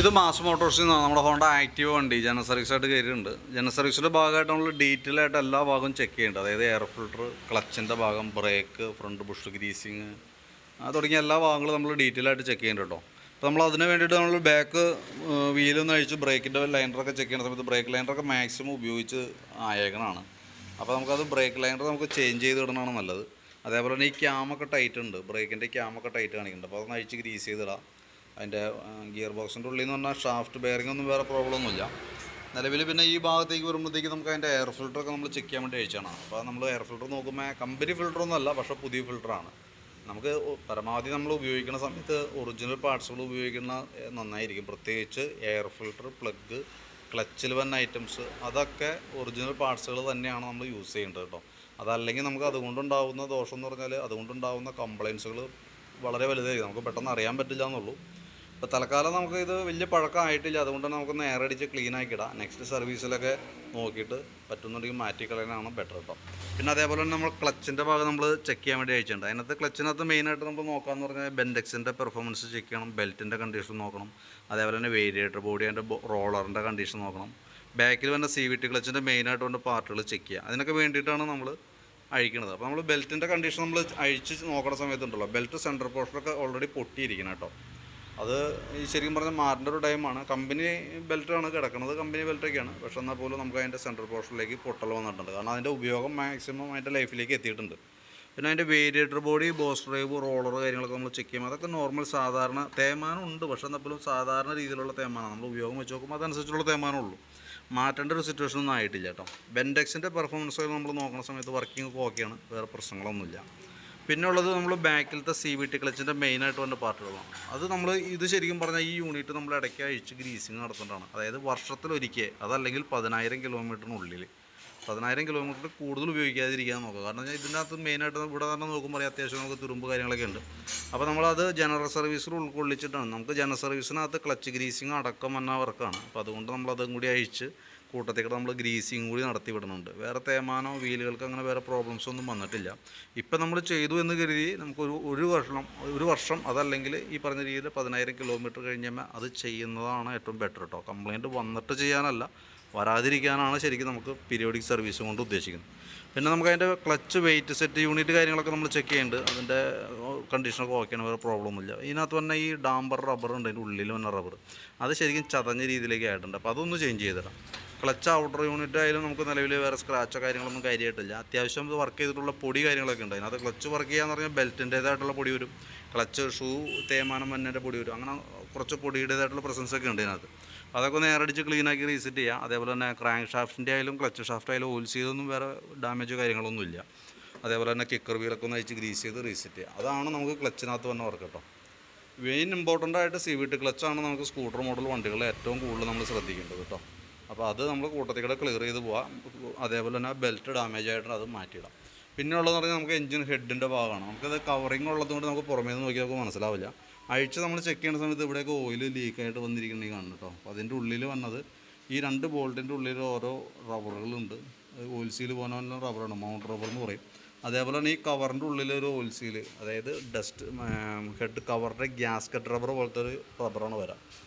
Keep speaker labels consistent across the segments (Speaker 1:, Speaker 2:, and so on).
Speaker 1: ഇത് മാസ് മോട്ടോഴ്സിൽ നിന്നാണ് നമ്മുടെ ഹോണ്ട ആക്റ്റീവ് വണ്ടി ജനറൽ സർവീസായിട്ട് കയറിയിട്ടുണ്ട്. ജനറൽ സർവീസിൻ്റെ ഭാഗമായിട്ട് നമ്മൾ ഡീറ്റെയിൽ ആയിട്ട് എല്ലാ ഭാഗവും ചെക്ക് ചെയ്യുന്നുണ്ട്. അതായത് എയർ ഫിൽട്ടർ, ക്ലച്ചിൻ്റെ ഭാഗം, ബ്രേക്ക്, ഫ്രണ്ട് ബുഷ് ഗ്രീസിങ് തുടങ്ങിയ എല്ലാ ഭാഗങ്ങളും നമ്മൾ ഡീറ്റെയിൽ ആയിട്ട് ചെക്ക് ചെയ്യുന്നുണ്ട് കേട്ടോ. അപ്പോൾ നമ്മൾ അതിന് വേണ്ടിയിട്ട് നമ്മൾ ബാക്ക് വീലൊന്ന് അഴിച്ച് ബ്രേക്കിൻ്റെ ലൈനറൊക്കെ ചെക്ക് ചെയ്യുന്ന സമയത്ത് ബ്രേക്ക് ലൈനറൊക്കെ മാക്സിമം ഉപയോഗിച്ച് ആയേക്കണതാണ്. അപ്പോൾ നമുക്കത് ബ്രേക്ക് ലൈനർ നമുക്ക് ചേഞ്ച് ചെയ്ത് ഇടണതാണ് നല്ലത്. അതേപോലെ തന്നെ ഈ ക്യാമൊക്കെ ടൈറ്റ് ഉണ്ട്, ബ്രേക്കിൻ്റെ ക്യാമൊക്കെ ടൈറ്റ് കാണിക്കുന്നുണ്ട്. അപ്പോൾ അതൊന്ന് അഴിച്ച് ഗ്രീസ് ചെയ്തിടാം. അതിൻ്റെ ഗിയർ ബോക്സിൻ്റെ ഉള്ളിൽ നിന്ന് പറഞ്ഞാൽ ഷാഫ്റ്റ് ബെയറിംഗ് ഒന്നും വേറെ പ്രോബ്ലം ഒന്നുമില്ല നിലവിൽ. പിന്നെ ഈ ഭാഗത്തേക്ക് വരുമ്പോഴത്തേക്ക് നമുക്ക് അതിൻ്റെ എയർ ഫിൽറ്ററൊക്കെ നമ്മൾ ചെക്ക് ചെയ്യാൻ വേണ്ടി അയച്ചാണ്. അപ്പോൾ നമ്മൾ എയർ ഫിൽറ്റർ നോക്കുമ്പോൾ കമ്പനി ഫിൽറ്ററൊന്നും അല്ല, പക്ഷേ പുതിയ ഫിൽറ്ററാണ്. നമുക്ക് പരമാവധി നമ്മൾ ഉപയോഗിക്കുന്ന സമയത്ത് ഒറിജിനൽ പാർട്സുകൾ ഉപയോഗിക്കുന്ന നന്നായിരിക്കും. പ്രത്യേകിച്ച് എയർ ഫിൽറ്റർ, പ്ലഗ്, ക്ലച്ചിൽ വന്ന ഐറ്റംസ് അതൊക്കെ ഒറിജിനൽ പാർട്സുകൾ തന്നെയാണ് നമ്മൾ യൂസ് ചെയ്യേണ്ടത് കേട്ടോ. അതല്ലെങ്കിൽ നമുക്ക് അതുകൊണ്ടുണ്ടാകുന്ന ദോഷം എന്ന് പറഞ്ഞാൽ അതുകൊണ്ടുണ്ടാകുന്ന കംപ്ലയിൻസുകൾ വളരെ വലുതായിരിക്കും, നമുക്ക് പെട്ടെന്ന് അറിയാൻ പറ്റില്ല എന്നുള്ളൂ. ഇപ്പോൾ തൽക്കാലം നമുക്ക് ഇത് വലിയ പഴക്കമായിട്ടില്ല, അതുകൊണ്ട് നമുക്ക് നേരെ അടിച്ച് ക്ലീൻ ആക്കിയിടാം. നെക്സ്റ്റ് സർവീസിലൊക്കെ നോക്കിയിട്ട് പറ്റുന്നുണ്ടെങ്കിൽ മാറ്റിക്കളയാനാണ് ബെറ്റർ കേട്ടോ. പിന്നെ അതേപോലെ തന്നെ നമ്മൾ ക്ലച്ചിൻ്റെ ഭാഗം നമ്മൾ ചെക്ക് ചെയ്യാൻ വേണ്ടി അയച്ചിട്ടുണ്ട്. അതിനകത്ത് ക്ലച്ചിനകത്ത് മെയിനായിട്ട് നമ്മൾ നോക്കാമെന്ന് പറഞ്ഞാൽ ബെൻഡെക്സിൻ്റെ പെർഫോമൻസ് ചെക്ക് ചെയ്യണം, ബെൽറ്റിൻ്റെ കണ്ടീഷൻ നോക്കണം, അതേപോലെ തന്നെ വേരിയേറ്റർ ബോഡി അതിൻ്റെ റോളറിൻ്റെ കണ്ടീഷൻ നോക്കണം, ബാക്കിൽ വന്ന CVT ക്ലച്ചിൻ്റെ മെയിനായിട്ട് വേണ്ട പാർട്ടുകൾ ചെക്ക് ചെയ്യുക. അതിനൊക്കെ വേണ്ടിയിട്ടാണ് നമ്മൾ അഴിക്കണത്. അപ്പോൾ നമ്മൾ ബെൽറ്റിൻ്റെ കണ്ടീഷൻ നമ്മൾ അഴിച്ച് നോക്കുന്ന സമയത്തുണ്ടല്ലോ, ബെൽറ്റ് സെൻറ്റർ പോർഷനൊക്കെ ഓൾറെഡി പൊട്ടിയിരിക്കണം കേട്ടോ. അത് ശരിക്കും പറഞ്ഞാൽ മാറേണ്ട ഒരു ടൈമാണ്. കമ്പനി ബെൽറ്റാണ് കിടക്കുന്നത്, കമ്പനി ബെൽറ്റൊക്കെയാണ്. പക്ഷേ എന്നാൽ പോലും നമുക്ക് അതിൻ്റെ സെൻട്രൽ പോർഷനിലേക്ക് പൊട്ടൽ വന്നിട്ടുണ്ട്, കാരണം അതിൻ്റെ ഉപയോഗം മാക്സിമം അതിൻ്റെ ലൈഫിലേക്ക് എത്തിയിട്ടുണ്ട്. പിന്നെ അതിൻ്റെ variator body, boss drive, roller കാര്യങ്ങളൊക്കെ നമ്മൾ ചെക്ക് ചെയ്യുമ്പോൾ അതൊക്കെ നോർമൽ സാധാരണ തേയ്മാനം ഉണ്ട്. പക്ഷേ എന്നാൽ പോലും സാധാരണ രീതിയിലുള്ള തേയ്മാനം നമ്മൾ ഉപയോഗം വെച്ച് നോക്കുമ്പോൾ അതനുസരിച്ചുള്ള തേയ്മാനമുള്ളൂ, മാറ്റേണ്ട ഒരു സിറ്റുവേഷൻ ഒന്നും ആയിട്ടില്ല കേട്ടോ. ബെൻഡെക്സിൻ്റെ പെർഫോമൻസ് നമ്മൾ നോക്കുന്ന സമയത്ത് വർക്കിംഗ് ഒക്കെ ഓക്കെയാണ്, വേറെ പ്രശ്നങ്ങളൊന്നുമില്ല. പിന്നെ ഉള്ളത് നമ്മൾ ബാക്കിലത്തെ CVT ക്ലച്ചിൻ്റെ മെയിനായിട്ട് വന്ന പാർട്ടുകളാണ്. അത് നമ്മൾ ഇത് ശരിക്കും പറഞ്ഞാൽ ഈ യൂണിറ്റ് നമ്മൾ ഇടയ്ക്ക് അഴിച്ച് ഗ്രീസിങ് നടത്തേണ്ടതാണ്. അതായത് വർഷത്തിലൊരിക്കൽ, അതല്ലെങ്കിൽ 10,000 കിലോമീറ്ററിനുള്ളിൽ. 10,000 കിലോമീറ്റർ കൂടുതൽ ഉപയോഗിക്കാതിരിക്കാൻ നോക്കുക. കാരണം ഇതിനകത്ത് മെയിനായിട്ട് ഇവിടെ തന്നെ നോക്കുമ്പോൾ അത്യാവശ്യം നമുക്ക് തുരുമ്പ് കാര്യങ്ങളൊക്കെ ഉണ്ട്. അപ്പോൾ നമ്മളത് ജനറൽ സർവീസിൽ ഉൾക്കൊള്ളിച്ചിട്ടാണ്. നമുക്ക് ജനറൽ സർവീസിനകത്ത് ക്ലച്ച് ഗ്രീസിങ് അടക്കം വന്ന വർക്കാണ്. അപ്പോൾ അതുകൊണ്ട് നമ്മളതും കൂടി അഴിച്ച് കൂട്ടത്തേക്ക് നമ്മൾ ഗ്രീസിങ് കൂടി നടത്തി വിടുന്നുണ്ട്. വേറെ തേയ്മാനോ വീലുകൾക്ക് അങ്ങനെ വേറെ പ്രോബ്ലംസ് ഒന്നും വന്നിട്ടില്ല. ഇപ്പം നമ്മൾ ചെയ്തു എന്ന് കരുതി നമുക്ക് ഒരു വർഷം അതല്ലെങ്കിൽ ഈ പറഞ്ഞ രീതിയിൽ 10,000 കിലോമീറ്റർ കഴിഞ്ഞാൽ അത് ചെയ്യുന്നതാണ് ഏറ്റവും ബെറ്റർ കേട്ടോ. കംപ്ലയിൻറ്റ് വന്നിട്ട് ചെയ്യാനല്ല, വരാതിരിക്കാനാണ് ശരിക്കും നമുക്ക് പീരിയോഡിക് സർവീസ് കൊണ്ട് ഉദ്ദേശിക്കുന്നത്. പിന്നെ നമുക്ക് അതിൻ്റെ ക്ലച്ച് വെയിറ്റ് സെറ്റ് യൂണിറ്റ് കാര്യങ്ങളൊക്കെ നമ്മൾ ചെക്ക് ചെയ്യുന്നുണ്ട്. അതിൻ്റെ കണ്ടീഷനൊക്കെ ഓക്കെയാണ്, വേറെ പ്രോബ്ലം ഒന്നുമില്ല. ഇതിനകത്ത് തന്നെ ഈ ഡാംബർ റബ്ബർ ഉണ്ട്, അതിൻ്റെ ഉള്ളിൽ വന്ന റബ്ബർ അത് ശരിക്കും ചതഞ്ഞ രീതിയിലേക്ക് ആയിട്ടുണ്ട്. അപ്പോൾ അതൊന്ന് ചേഞ്ച് ചെയ്തിടാം. ക്ലച്ച് ഔട്ടർ യൂണിറ്റ് ആയാലും നമുക്ക് നിലവിൽ വേറെ സ്ക്രാച്ചോ കാര്യങ്ങളൊന്നും കാര്യമായിട്ടില്ല. അത്യാവശ്യം വർക്ക് ചെയ്തിട്ടുള്ള പൊടി കാര്യങ്ങളൊക്കെ ഉണ്ട്. അതിനകത്ത് ക്ലച്ച് വർക്ക് ചെയ്യാന്ന് പറഞ്ഞാൽ ബെൽറ്റിൻ്റേതായിട്ടുള്ള പൊടി വരും, ക്ലച്ച് ഷൂ തേയ്മാനം മഞ്ഞൻ്റെ പൊടി വരും, അങ്ങനെ കുറച്ച് പൊടിയുടേതായിട്ടുള്ള പ്രസൻസ് ഒക്കെ ഉണ്ട് ഇതിനകത്ത്. അതൊക്കെ നേരടിച്ച് ക്ലീനാക്കി റീസെറ്റ് ചെയ്യുക. അതേപോലെ തന്നെ ക്രാങ്ക് ഷാഫ്റ്റിൻ്റെ ആയാലും ക്ലച്ച് ഷാഫ്റ്റ് ആയാലും ഓയിൽ ചെയ്തൊന്നും വേറെ ഡാമേജ് കാര്യങ്ങളൊന്നുമില്ല. അതേപോലെ തന്നെ കിക്കർ വീലൊക്കെ ഒന്ന് അയച്ച് ഗ്രീസ് ചെയ്ത് റീസെറ്റ് ചെയ്യുക. അതാണ് നമുക്ക് ക്ലച്ചിനകത്ത് വന്ന വർക്ക് കേട്ടോ. മെയിൻ ഇമ്പോർട്ടൻ്റ് ആയിട്ട് CVT ക്ലച്ചാണ് നമുക്ക് സ്കൂട്ടർ മോഡൽ വണ്ടികളിൽ ഏറ്റവും കൂടുതൽ നമ്മൾ ശ്രദ്ധിക്കേണ്ടത് കേട്ടോ. അപ്പോൾ അത് നമ്മൾ കൂട്ടത്തിലൂടെ ക്ലിയർ ചെയ്ത് പോകാം. അതേപോലെ തന്നെ ബെൽറ്റ് ഡാമേജ് ആയിട്ട് അത് മാറ്റിയിടാം. പിന്നെ ഉള്ളതെന്ന് പറഞ്ഞാൽ നമുക്ക് എഞ്ചിൻ ഹെഡിൻ്റെ ഭാഗമാണ്. നമുക്കത് കവറിങ് ഉള്ളതുകൊണ്ട് നമുക്ക് പുറമേ നിന്ന് നോക്കിയാൽ നമുക്ക് മനസ്സിലാവില്ല. അഴിച്ച് നമ്മൾ ചെക്ക് ചെയ്യുന്ന സമയത്ത് ഇവിടെയൊക്കെ ഓയിൽ ലീക്കായിട്ട് വന്നിരിക്കുന്നത് കാണും കേട്ടോ. അപ്പോൾ അതിൻ്റെ ഉള്ളിൽ വന്നത് ഈ 2 ബോൾട്ടിൻ്റെ ഉള്ളിൽ ഓരോ റബ്ബറുകളുണ്ട്. ഓയിൽ സീൽ പോകുന്ന റബ്ബറാണ്, മൗണ്ട് റബ്ബർ എന്ന് പറയും. അതേപോലെ തന്നെ ഈ കവറിൻ്റെ ഉള്ളിൽ ഒരു ഓയിൽ സീൽ, അതായത് ഡസ്റ്റ് ഹെഡ് കവറിൻ്റെ ഗ്യാസ്കറ്റ് റബ്ബർ പോലത്തെ ഒരു റബ്ബറാണ് വരാം.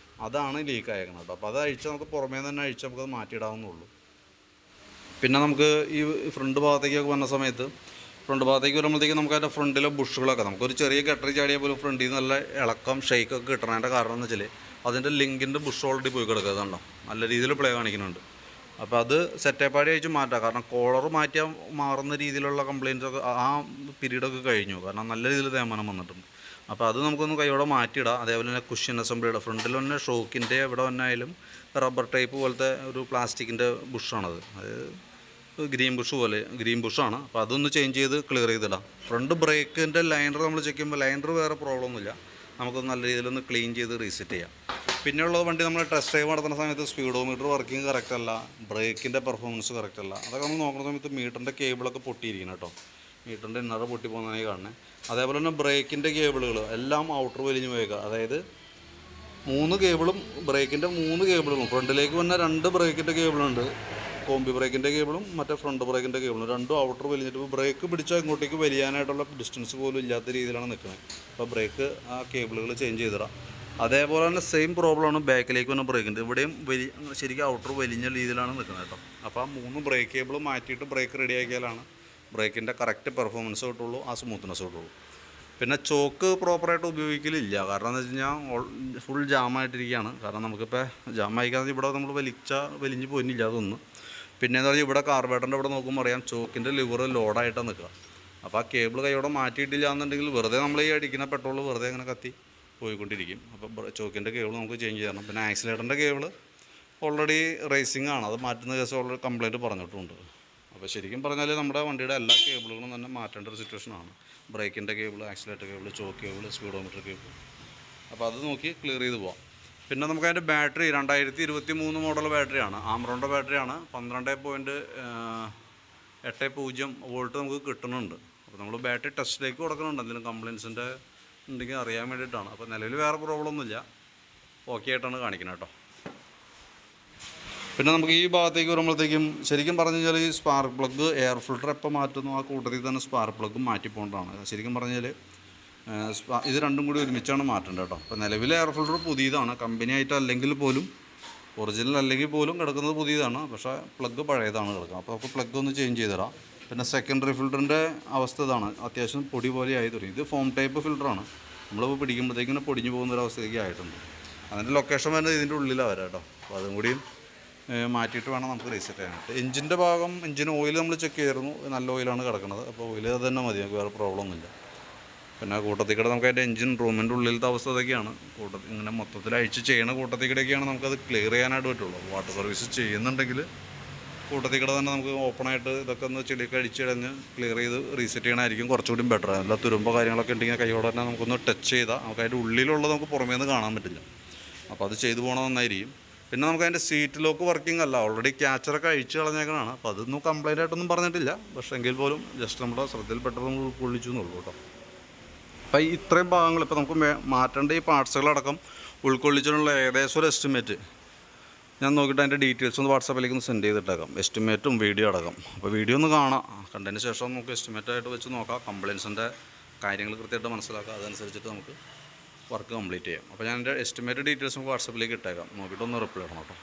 Speaker 1: അതാണ് ലീക്ക് അയക്കുന്നത് കേട്ടോ. അപ്പോൾ അത് അഴിച്ച് നമുക്ക് പുറമേ തന്നെ അഴിച്ച് നമുക്കത് മാറ്റിയിടാവുന്നുള്ളൂ. പിന്നെ നമുക്ക് ഈ ഫ്രണ്ട് ഭാഗത്തേക്കൊക്കെ വന്ന സമയത്ത് ഫ്രണ്ട് ഭാഗത്തേക്ക് വരുമ്പോഴത്തേക്ക് നമുക്ക് അതിൻ്റെ ഫ്രണ്ടിലെ ബുഷുകളൊക്കെ നമുക്കൊരു ചെറിയ കെട്ടറി ചാടിയാൽ പോലും ഫ്രണ്ടിൽ നിന്ന് നല്ല ഇളക്കം ഷെയ്ക്കൊക്കെ കിട്ടണതിൻ്റെ കാരണം എന്ന് വെച്ചാൽ അതിൻ്റെ ലിങ്കിൻ്റെ ബുഷ് ഓൾറെഡി പോയി കിടക്കുന്നുണ്ടോ, നല്ല രീതിയിൽ പ്ലേ കാണിക്കുന്നുണ്ട്. അപ്പോൾ അത് സെറ്റപ്പാടി അയച്ച് മാറ്റാം. കാരണം കോളർ മാറ്റിയാൽ മാറുന്ന രീതിയിലുള്ള കംപ്ലയിൻസൊക്കെ ആ പീരീഡൊക്കെ കഴിഞ്ഞു, കാരണം നല്ല രീതിയിൽ തേയ്മാനം വന്നിട്ടുണ്ട്. അപ്പോൾ അത് നമുക്കൊന്ന് കൈയോടെ മാറ്റിയിടാം. അതേപോലെ തന്നെ കുഷ്യൻ അസംബ്ലിയുടെ ഫ്രണ്ടിൽ തന്നെ ഷോക്കിൻ്റെ ഇവിടെ തന്നെ ആയാലും റബ്ബർ ടൈപ്പ് പോലത്തെ ഒരു പ്ലാസ്റ്റിക്കിൻ്റെ ബുഷാണത്, അതായത് ഗ്രീൻ ബുഷാണ്. അപ്പോൾ അതൊന്ന് ചേഞ്ച് ചെയ്ത് ക്ലിയർ ചെയ്തിടാം. ഫ്രണ്ട് ബ്രേക്കിൻ്റെ ലൈനർ നമ്മൾ ചെക്ക് ചെയ്യുമ്പോൾ ലൈനർ വേറെ പ്രോബ്ലം ഒന്നുമില്ല, നമുക്കൊന്ന് നല്ല രീതിയിലൊന്ന് ക്ലീൻ ചെയ്ത് റീസെറ്റ് ചെയ്യാം. പിന്നെയുള്ള വണ്ടി നമ്മൾ ടെസ്റ്റ് ഡ്രൈവ് നടത്തുന്ന സമയത്ത് സ്പീഡോമീറ്റർ വർക്കിംഗ് കറക്റ്റ് അല്ല, ബ്രേക്കിൻ്റെ പെർഫോമൻസ് കറക്റ്റ് അല്ല. അതൊക്കെ നമ്മൾ നോക്കുന്ന സമയത്ത് മീറ്ററിൻ്റെ കേബിളൊക്കെ പൊട്ടിയിരിക്കണം കേട്ടോ. മീറ്ററിൻ്റെ ഇന്നറ പൊട്ടി പോകുന്നതായി കാണുന്നത്. അതേപോലെ തന്നെ ബ്രേക്കിൻ്റെ കേബിളുകൾ എല്ലാം ഔട്ടർ വലിഞ്ഞു പോയേക്കുക. അതായത് 3 കേബിളും ബ്രേക്കിൻ്റെ 3 കേബിളുകളും ഫ്രണ്ടിലേക്ക് വന്ന 2 ബ്രേക്കിൻ്റെ കേബിളുണ്ട്, കോമ്പി ബ്രേക്കിൻ്റെ കേബിളും മറ്റേ ഫ്രണ്ട് ബ്രേക്കിൻ്റെ കേബിളും രണ്ടും ഔട്ടർ വലിഞ്ഞിട്ട് ബ്രേക്ക് പിടിച്ചാൽ ഇങ്ങോട്ടേക്ക് വലിയാനായിട്ടുള്ള ഡിസ്റ്റൻസ് പോലും ഇല്ലാത്ത രീതിയിലാണ് നിൽക്കുന്നത്. അപ്പോൾ ബ്രേക്ക് ആ കേബിളുകൾ ചേഞ്ച് ചെയ്തിടാം. അതേപോലെ തന്നെ സെയിം പ്രോബ്ലമാണ് ബാക്കിലേക്ക് വന്ന ബ്രേക്കിൻ്റെ. ഇവിടെയും ശരിക്കും ഔട്ടർ വലിഞ്ഞ രീതിയിലാണ് നിൽക്കുന്നത് കേട്ടോ. അപ്പോൾ ആ 3 ബ്രേക്ക് കേബിൾ മാറ്റിയിട്ട് ബ്രേക്ക് റെഡിയാക്കിയാലാണ് ബ്രേക്കിൻ്റെ കറക്റ്റ് പെർഫോമൻസ് കിട്ടുള്ളൂ, ആ സ്മൂത്ത്നെസ് കിട്ടുള്ളൂ. പിന്നെ ചോക്ക് പ്രോപ്പറായിട്ട് ഉപയോഗിക്കലില്ല. കാരണം എന്ന് വെച്ച് കഴിഞ്ഞാൽ ഫുൾ ജാമായിട്ടിരിക്കുകയാണ്. കാരണം നമുക്കിപ്പോൾ ജാമായിക്കാതെ ഇവിടെ നമ്മൾ വലിഞ്ഞ് പോരുന്നില്ല അതൊന്ന്. പിന്നെ എന്താ പറയുക, ഇവിടെ കാർബേറ്ററിൻ്റെ ഇവിടെ നോക്കുമ്പോൾ അറിയാം ചോക്കിൻ്റെ ലിവർ ലോഡായിട്ടാണ് നിൽക്കുക. അപ്പോൾ ആ കേബിൾ കൈയോടെ മാറ്റിയിട്ടില്ല എന്നുണ്ടെങ്കിൽ വെറുതെ നമ്മൾ ഈ അടിക്കുന്ന പെട്രോൾ വെറുതെ അങ്ങനെ കത്തി പോയിക്കൊണ്ടിരിക്കും. അപ്പോൾ ചോക്കിൻ്റെ കേബിൾ നമുക്ക് ചേഞ്ച് ചെയ്യണം. പിന്നെ ആക്സിലേറ്ററിൻ്റെ കേബിൾ ഓൾറെഡി റേസിംഗ് ആണ്, അത് മാറ്റുന്ന കേസ് ഓൾറെഡി കംപ്ലയിൻറ്റ് പറഞ്ഞിട്ടുണ്ട്. അപ്പോൾ ശരിക്കും പറഞ്ഞാൽ നമ്മുടെ വണ്ടിയുടെ എല്ലാ കേബിളുകളും തന്നെ മാറ്റേണ്ട ഒരു സിറ്റുവേഷനാണ്. ബ്രേക്കിൻ്റെ cable, accelerator cable, choke cable, speedometer cable. അപ്പോൾ അത് നോക്കി ക്ലിയർ ചെയ്ത് പോവാം. പിന്നെ നമുക്ക് അതിൻ്റെ ബാറ്ററി 2023 മോഡൽ ബാറ്ററിയാണ്, ആംറോണിൻ്റെ ബാറ്ററിയാണ്. 12.80 വോൾട്ട് നമുക്ക് കിട്ടുന്നുണ്ട്. അപ്പോൾ നമ്മൾ ബാറ്ററി ടെസ്റ്റിലേക്ക് കൊടുക്കുന്നുണ്ട്, എന്തെങ്കിലും കംപ്ലയിൻസിൻ്റെ ഉണ്ടെങ്കിൽ അറിയാൻ വേണ്ടിയിട്ടാണ്. അപ്പോൾ നിലവിൽ വേറെ പ്രോബ്ലം ഒന്നുമില്ല, ഓക്കെ ആയിട്ടാണ് കാണിക്കുന്നത് കേട്ടോ. പിന്നെ നമുക്ക് ഈ ഭാഗത്തേക്ക് വരുമ്പോഴത്തേക്കും ശരിക്കും പറഞ്ഞു കഴിഞ്ഞാൽ ഈ സ്പാർക്ക് പ്ലഗ് എയർ ഫിൽട്ടർ എപ്പോൾ മാറ്റുന്നു ആ കൂട്ടത്തിൽ തന്നെ സ്പാർക്ക് പ്ലഗ് മാറ്റിപ്പോണ്ടാണ്. ശരിക്കും പറഞ്ഞാൽ ഇത് രണ്ടും കൂടി ഒരുമിച്ചാണ് മാറ്റേണ്ടത് കേട്ടോ. അപ്പോൾ നിലവിലെ എയർ ഫിൽട്ടർ പുതിയതാണ്, കമ്പനി ആയിട്ട് അല്ലെങ്കിൽ പോലും, ഒറിജിനൽ അല്ലെങ്കിൽ പോലും കിടക്കുന്നത് പുതിയതാണ്, പക്ഷേ പ്ലഗ് പഴയതാണ് കിടക്കുക. അപ്പോൾ നമുക്ക് പ്ലഗ് ഒന്ന് ചേഞ്ച് ചെയ്ത് തരാം. പിന്നെ സെക്കൻഡറി ഫിൽറ്ററിൻ്റെ അവസ്ഥ ഇതാണ്, അത്യാവശ്യം പൊടി പോലെ ആയി തുടങ്ങി. ഇത് ഫോം ടൈപ്പ് ഫിൽറ്ററാണ്, നമ്മളിപ്പോൾ പിടിക്കുമ്പോഴത്തേക്കിങ്ങനെ പൊടിഞ്ഞു പോകുന്നൊരവസ്ഥയ്ക്ക് ആയിട്ടുണ്ട്. അതിൻ്റെ ലൊക്കേഷൻ വരുന്നത് ഇതിൻ്റെ ഉള്ളിലാണ് വരാം കേട്ടോ. അപ്പോൾ അതും കൂടിയും മാറ്റിയിട്ട് വേണം നമുക്ക് റീസെറ്റ് ചെയ്യാനായിട്ട്. എഞ്ചിൻ്റെ ഭാഗം, എഞ്ചിൻ ഓയിൽ നമ്മൾ ചെക്ക് ചെയ്തിരുന്നു, നല്ല ഓയിലാണ് കിടക്കുന്നത്. അപ്പോൾ ഓയിൽ അത് തന്നെ മതി, നമുക്ക് വേറെ പ്രോബ്ലം ഒന്നുമില്ല. പിന്നെ കൂട്ടത്തിക്കടെ നമുക്ക് അതിൻ്റെ എഞ്ചിൻ റൂമിൻ്റെ ഉള്ളിലത്തെ അവസ്ഥ ഇതൊക്കെയാണ്. ഇങ്ങനെ മൊത്തത്തിൽ അഴിച്ച് ചെയ്യണ കൂട്ടത്തിക്കടയൊക്കെയാണ് നമുക്കത് ക്ലിയർ ചെയ്യാനായിട്ട് പറ്റുള്ളൂ. വാട്ടർ സർവീസ് ചെയ്യുന്നുണ്ടെങ്കിൽ കൂട്ടത്തിക്കട തന്നെ നമുക്ക് ഓപ്പണായിട്ട് ഇതൊക്കെ ഒന്ന് ചെളിയൊക്കെ അടിച്ചിടഞ്ഞ് ക്ലിയർ ചെയ്ത് റീസെറ്റ് ചെയ്യണമായിരിക്കും കുറച്ചുകൂടി ബെറ്റർ. എല്ലാ തുരുമ്പോ കാര്യങ്ങളൊക്കെ ഉണ്ടെങ്കിൽ കൈയോടെ തന്നെ നമുക്കൊന്ന് ടച്ച് ചെയ്താൽ നമുക്ക് അതിൻ്റെ ഉള്ളിലുള്ളത് നമുക്ക് പുറമേ നിന്ന് കാണാൻ പറ്റില്ല. അപ്പോൾ അത് ചെയ്തു പോകണം നന്നായിരിക്കും. പിന്നെ നമുക്ക് അതിൻ്റെ സീറ്റ് ലോക്ക് വർക്കിംഗ് അല്ല, ഓൾറെഡി ക്യാച്ചറൊക്കെ അഴിച്ച് കളഞ്ഞേക്കണതാണ്. അപ്പോൾ അതൊന്നും കംപ്ലൈൻ്റ് ആയിട്ടൊന്നും പറഞ്ഞിട്ടില്ല, പക്ഷേ എങ്കിൽ പോലും ജസ്റ്റ് നമ്മുടെ ശ്രദ്ധയിൽപ്പെട്ടത് നമ്മൾ ഉൾക്കൊള്ളിച്ചു എന്നുള്ളൂ കേട്ടോ. അപ്പോൾ ഇത്രയും ഭാഗങ്ങൾ ഇപ്പോൾ നമുക്ക് മാറ്റേണ്ട ഈ പാർട്സുകളടക്കം ഉൾക്കൊള്ളിച്ചിട്ടുള്ള ഏകദേശം ഒരു എസ്റ്റിമേറ്റ് ഞാൻ നോക്കിയിട്ട് അതിൻ്റെ ഡീറ്റെയിൽസ് ഒന്ന് വാട്സാപ്പിലേക്ക് ഒന്ന് സെൻഡ് ചെയ്തിട്ടേക്കാം, എസ്റ്റിമേറ്റും വീഡിയോ അടക്കം. അപ്പോൾ വീഡിയോ ഒന്ന് കാണാം, കണ്ടതിന് ശേഷം നമുക്ക് എസ്റ്റിമേറ്റായിട്ട് വെച്ച് നോക്കാം, കംപ്ലയിൻസിൻ്റെ കാര്യങ്ങൾ കൃത്യമായിട്ട് മനസ്സിലാക്കാം, അതനുസരിച്ചിട്ട് നമുക്ക് വർക്ക് കംപ്ലീറ്റ് ചെയ്യാം. അപ്പോൾ ഞാൻ എൻ്റെ എസ്റ്റിമേറ്റ് ഡീറ്റെയിൽസ് നമുക്ക് വാട്സാപ്പിലേക്ക് ഇട്ടേക്കാം, നോക്കിയിട്ടൊന്ന് റിപ്ലൈ ചെയ്യണം കേട്ടോ.